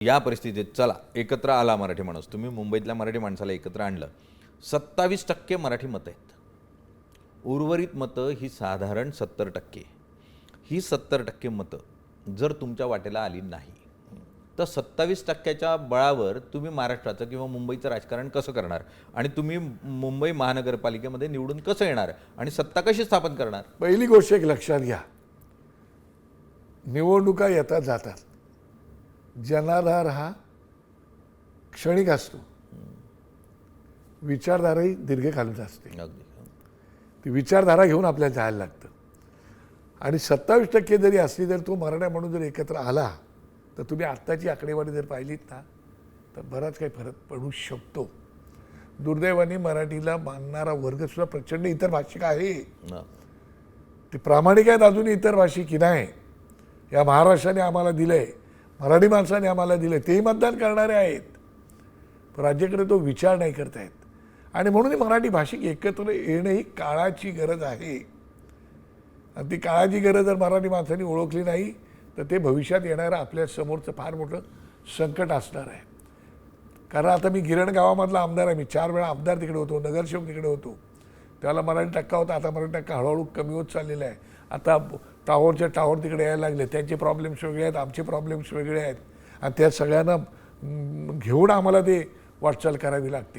या परिस्थितीत चला एकत्र आला मराठी माणूस, तुम्ही मुंबईतल्या मराठी माणसाला एकत्र आणलं, 27% मराठी मतं आहेत, उर्वरित मतं ही साधारण 70%. ही 70% मतं जर तुमच्या वाटेला आली नाही तर 27%च्या बळावर तुम्ही महाराष्ट्राचं किंवा मुंबईचं राजकारण कसं करणार आणि तुम्ही मुंबई महानगरपालिकेमध्ये निवडून कसं येणार आणि सत्ता कशी स्थापन करणार? पहिली गोष्ट एक लक्षात घ्या, निवडणुका येतात जातात, जनाधार हा क्षणिक असतो, विचारधाराही दीर्घकालीन असते. अगदी ती विचारधारा घेऊन आपल्याला जायला लागतं. आणि 27% जरी असली तर तो मराठा म्हणून जर एकत्र आला तर तुम्ही आत्ताची आकडेवारी जर पाहिलीत ना तर बराच काही फरक पडू शकतो. दुर्दैवाने मराठीला मानणारा वर्गसुद्धा प्रचंड इतर भाषिक आहे, ते प्रामाणिक आहेत अजून इतर भाषिक की नाही. या महाराष्ट्राने आम्हाला दिलंय, मराठी माणसाने आम्हाला दिलंय, तेही मतदान करणारे आहेत, पण राज्याकडे तो विचार नाही करतायत. आणि म्हणून मराठी भाषिक एकत्र येणं ही काळाची गरज आहे. आणि ती काळाची गरज जर मराठी माणसांनी ओळखली नाही तर ते भविष्यात येणारं आपल्या समोरचं फार मोठं संकट असणार आहे. कारण आता मी गिरण गावामधला आमदार आहे, मी 4 वेळा आमदार तिकडे होतो, नगरसेवक तिकडे होतो. त्याला मराठी टक्का होता, आता मराठी टक्का हळूहळू कमी होत चाललेला आहे. आता टावर तिकडे यायला लागले, त्यांचे प्रॉब्लेम्स वेगळे आहेत, आमचे प्रॉब्लेम्स वेगळे आहेत, आणि त्या सगळ्यांना घेऊन आम्हाला ते वाटचाल करावी लागते.